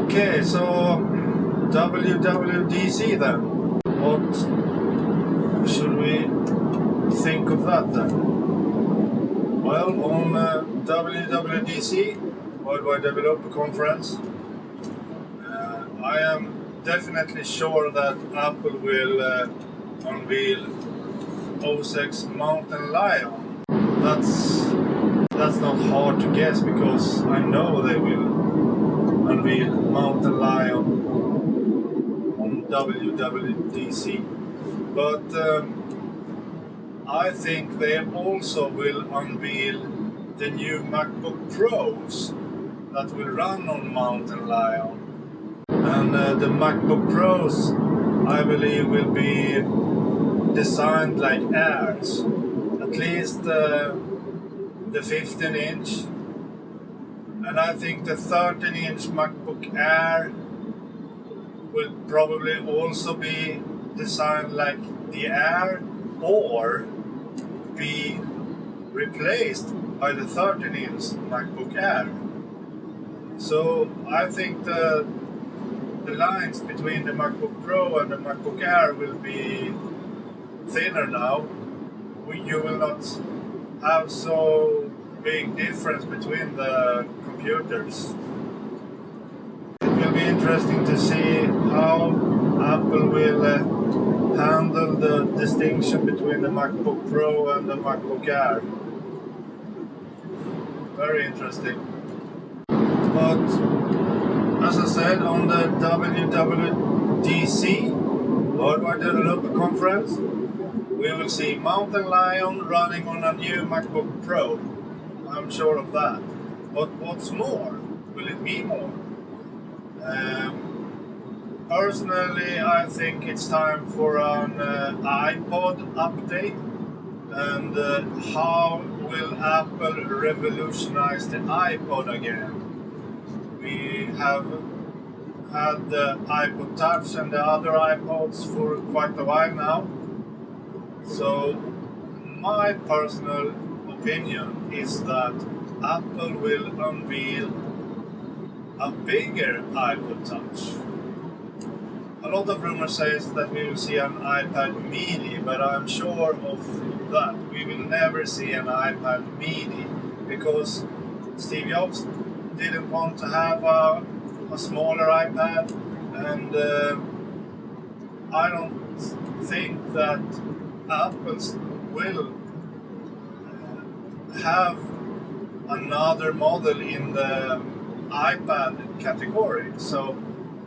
Okay, so WWDC then. What should we think of that then? Well, on WWDC, Worldwide Developer Conference, I am definitely sure that Apple will unveil OS X Mountain Lion. That's not hard to guess because I know they will unveil Mountain Lion on WWDC. But I think they also will unveil the new MacBook Pros that will run on Mountain Lion. And the MacBook Pros, I believe, will be designed like Airs. At least the 15-inch. And I think the 13-inch MacBook Air will probably also be designed like the Air or be replaced by the 13-inch MacBook Air. So I think the lines between the MacBook Pro and the MacBook Air will be thinner now. You will not have so big difference between the computers. It will be interesting to see how Apple will handle the distinction between the MacBook Pro and the MacBook Air. Very interesting. But as I said, on the WWDC, Worldwide Developer Conference, we will see Mountain Lion running on a new MacBook Pro. I'm sure of that. But what's more? Will it be more? Personally, I think it's time for an iPod update. And how will Apple revolutionize the iPod again? We have had the iPod Touch and the other iPods for quite a while now. So my personal opinion is that Apple will unveil a bigger iPod Touch. A lot of rumors says that we will see an iPad mini, but I'm sure of that. We will never see an iPad mini because Steve Jobs didn't want to have a smaller iPad, and I don't think that Apple will have another model in the iPad category. So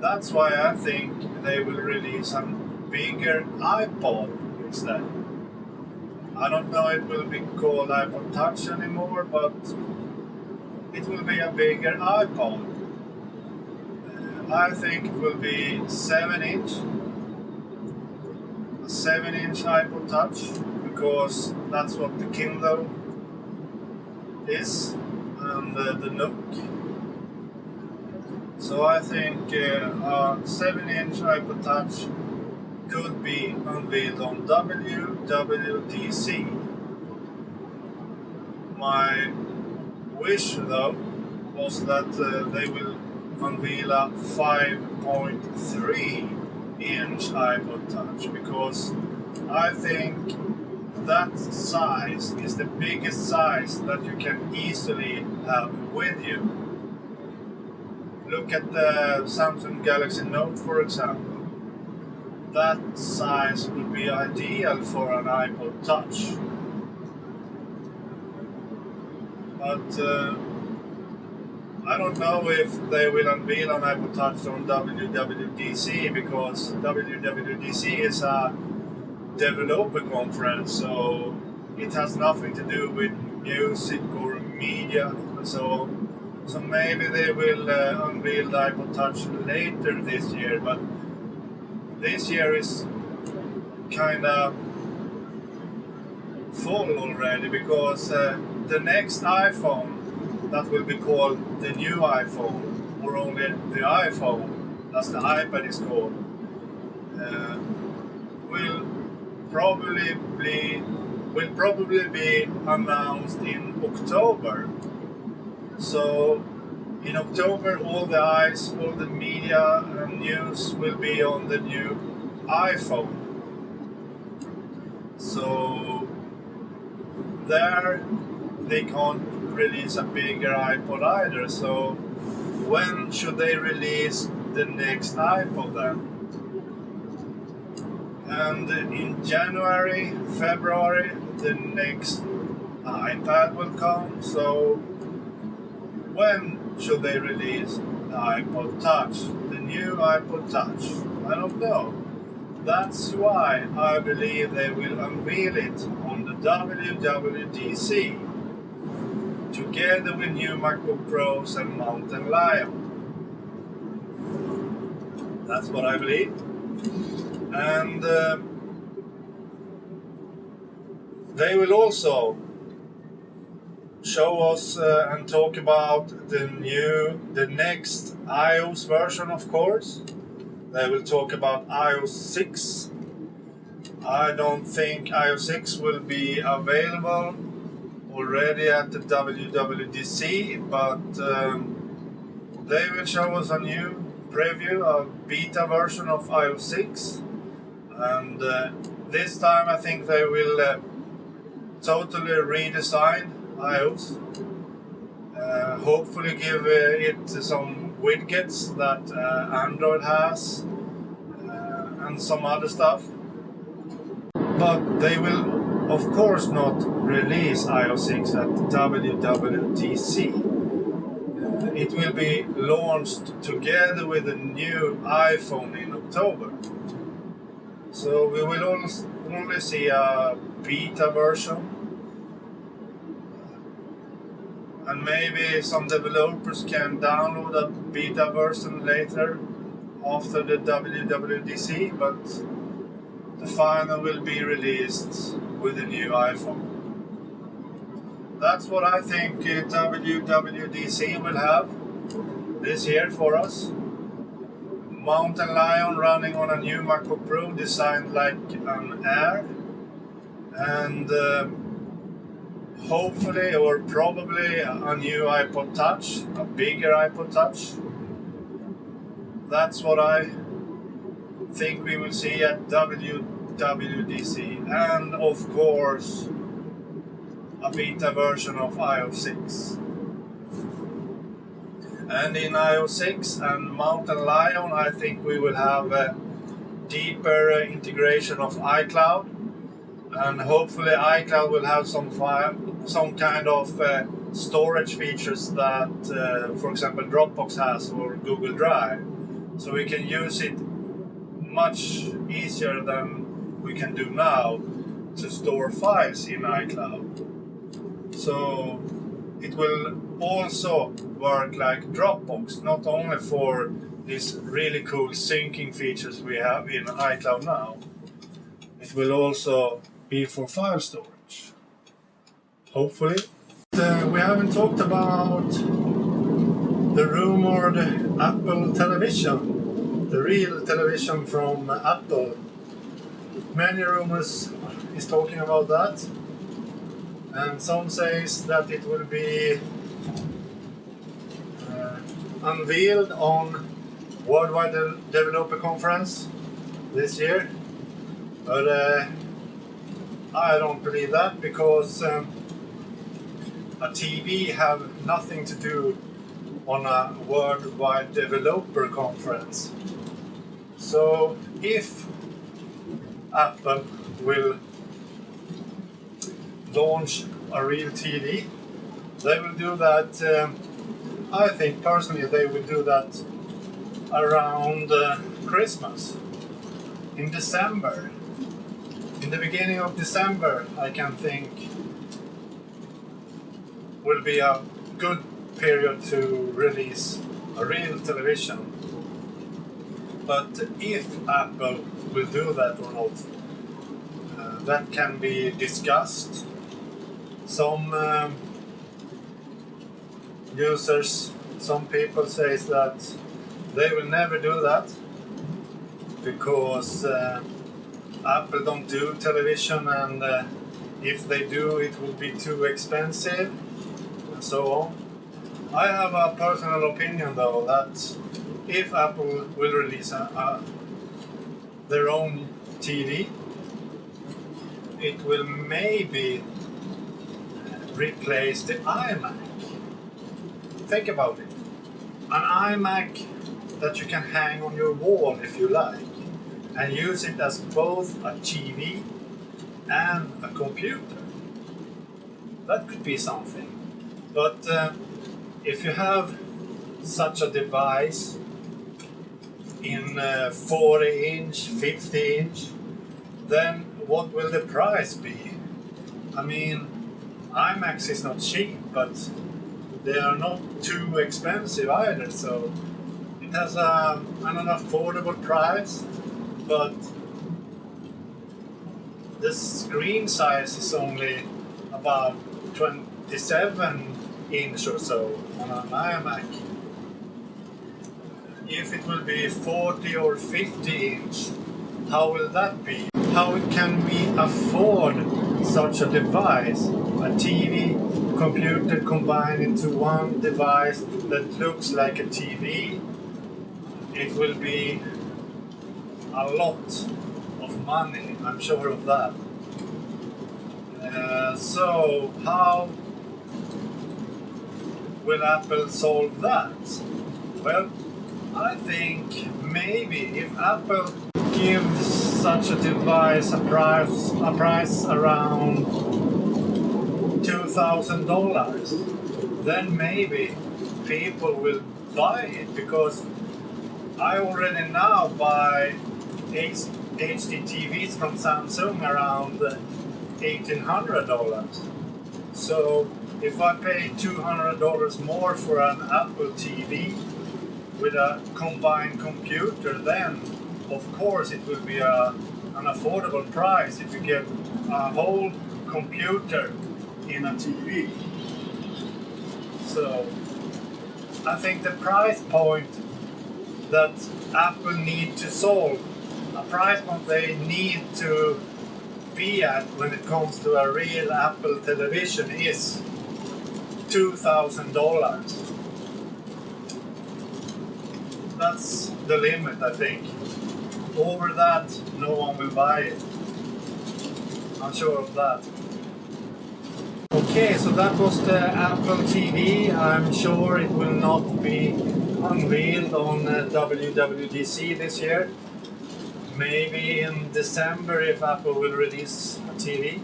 that's why I think they will release a bigger iPod instead. I don't know if it will be called iPod Touch anymore, but it will be a bigger iPod. I think it will be 7-inch. A 7-inch iPod Touch, because that's what the Kindle is, and the Nook. So I think a 7-inch iPod Touch could be unveiled on WWDC. My wish, though, was that they will unveil a 5.3-inch iPod Touch, because I think that size is the biggest size that you can easily have with you. Look at the Samsung Galaxy Note, for example. That size would be ideal for an iPod Touch. But I don't know if they will unveil an iPod Touch on WWDC, because WWDC is a developer conference, so it has nothing to do with music or media. So maybe they will unveil the iPod Touch later this year, but this year is kind of full already, because the next iPhone, that will be called the new iPhone, or only the iPhone, as the iPad is called, will probably be announced in October. So In October, all the eyes, all the media and news will be on the new iPhone. So there they can't release a bigger iPod either. So when should they release the next iPod then? And in January, February, the next iPad will come. So when should they release the iPod Touch? The new iPod Touch? I don't know. That's why I believe they will unveil it on the WWDC together with new MacBook Pros and Mountain Lion. That's what I believe. And they will also show us and talk about the next iOS version, of course. They will talk about iOS 6. I don't think iOS 6 will be available already at the WWDC, but they will show us a new preview, a beta version of iOS 6. And this time I think they will totally redesign iOS. Hopefully give it some widgets that Android has and some other stuff. But they will of course not release iOS 6 at WWDC. It will be launched together with the new iPhone in October. So we will only see a beta version. And maybe some developers can download a beta version later after the WWDC, but the final will be released with the new iPhone. That's what I think WWDC will have this year for us. Mountain Lion running on a new MacBook Pro designed like an Air. And hopefully or probably a new iPod Touch, a bigger iPod Touch. That's what I think we will see at WWDC. And of course, a beta version of iOS 6. And in iOS 6 and Mountain Lion, I think we will have a deeper integration of iCloud. And hopefully iCloud will have some kind of storage features that, for example, Dropbox has or Google Drive. So we can use it much easier than we can do now to store files in iCloud. So it will also work like Dropbox, not only for these really cool syncing features we have in iCloud now. It will also be for file storage, hopefully. We haven't talked about the rumored Apple television, the real television from Apple. Many rumors is talking about that, and some says that it will be unveiled on Worldwide Developer Conference this year, but I don't believe that, because a TV have nothing to do on a Worldwide Developer Conference. So if Apple will launch a real TV, they will do that, I think personally they will do that around Christmas, in December. In the beginning of December, I can think will be a good period to release a real television. But if Apple will do that or not, that can be discussed. Some users, some people say that they will never do that because Apple don't do television, and if they do, it will be too expensive and so on. I have a personal opinion though that if Apple will release their own TV, it will maybe replace the iMac. Think about it. An iMac that you can hang on your wall if you like and use it as both a TV and a computer. That could be something. But if you have such a device in 40 inch, 50 inch, then what will the price be? I mean, iMacs is not cheap, but they are not too expensive either, so it has an affordable price, but the screen size is only about 27 inch or so on an iMac. If it will be 40 or 50 inch, how will that be? How can we afford such a device? A TV, computer combined into one device that looks like a TV. It will be a lot of money, I'm sure of that. So how will Apple solve that? Well, I think maybe if Apple gives such a device a price around $2,000, then maybe people will buy it, because I already now buy HD TVs from Samsung around $1,800. So if I pay $200 more for an Apple TV with a combined computer, then of course it will be an affordable price if you get a whole computer in a TV. So I think the price point that Apple need to solve, a price point they need to be at when it comes to a real Apple television, is $2,000. That's the limit, I think. Over that, no one will buy it. I'm sure of that. Okay, so that was the Apple TV. I'm sure it will not be unveiled on WWDC this year. Maybe in December if Apple will release a TV.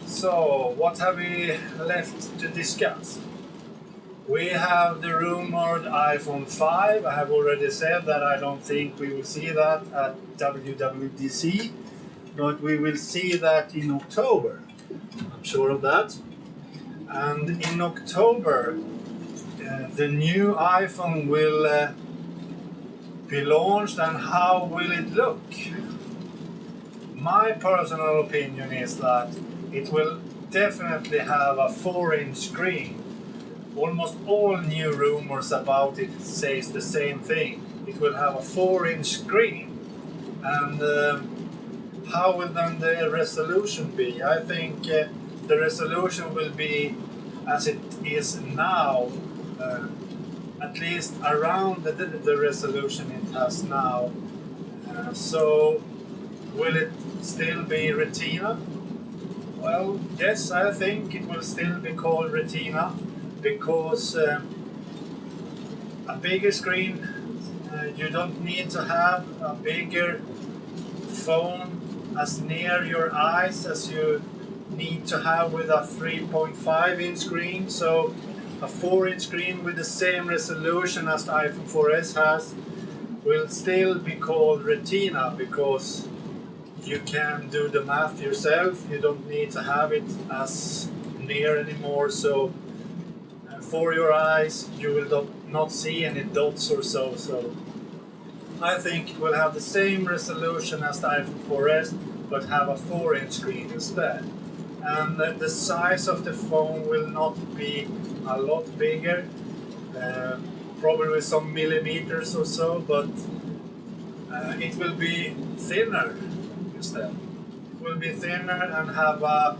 So, what have we left to discuss? We have the rumored iPhone 5. I have already said that I don't think we will see that at WWDC, but we will see that in October. I'm sure of that. And in October, the new iPhone will be launched, and how will it look? My personal opinion is that it will definitely have a 4-inch screen. Almost all new rumors about it says the same thing. It will have a 4-inch screen. And how will then the resolution be? I think the resolution will be as it is now, at least around the resolution it has now. So will it still be Retina? Well, yes, I think it will still be called Retina, because a bigger screen, you don't need to have a bigger phone as near your eyes as you need to have with a 3.5-inch screen. So a 4-inch screen with the same resolution as the iPhone 4S has will still be called Retina, because you can do the math yourself. You don't need to have it as near anymore. So for your eyes, you will not see any dots or so. So I think it will have the same resolution as the iPhone 4S, but have a 4-inch screen instead. And the size of the phone will not be a lot bigger, probably some millimeters or so, but it will be thinner instead. It will be thinner and have a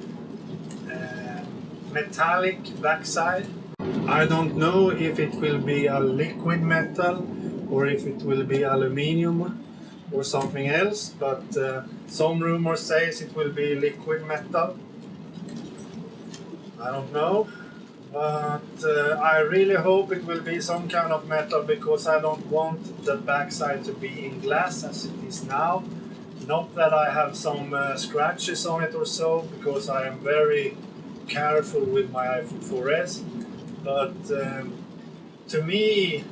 metallic backside. I don't know if it will be a liquid metal or if it will be aluminium or something else, but some rumors says it will be liquid metal. I don't know, but I really hope it will be some kind of metal, because I don't want the backside to be in glass as it is now. Not that I have some scratches on it or so, because I am very careful with my iPhone 4S, but to me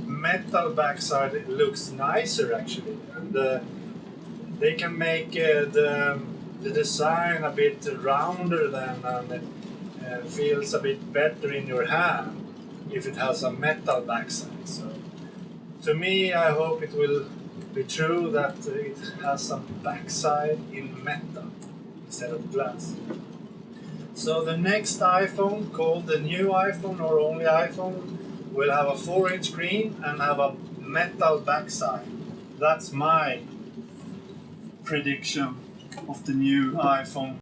metal backside looks nicer actually, and they can make the design a bit rounder then, and it feels a bit better in your hand if it has a metal backside. So to me, I hope it will be true that it has some backside in metal instead of glass. So the next iPhone, called the new iPhone or only iPhone, will have a 4-inch screen and have a metal backside. That's my prediction of the new iPhone.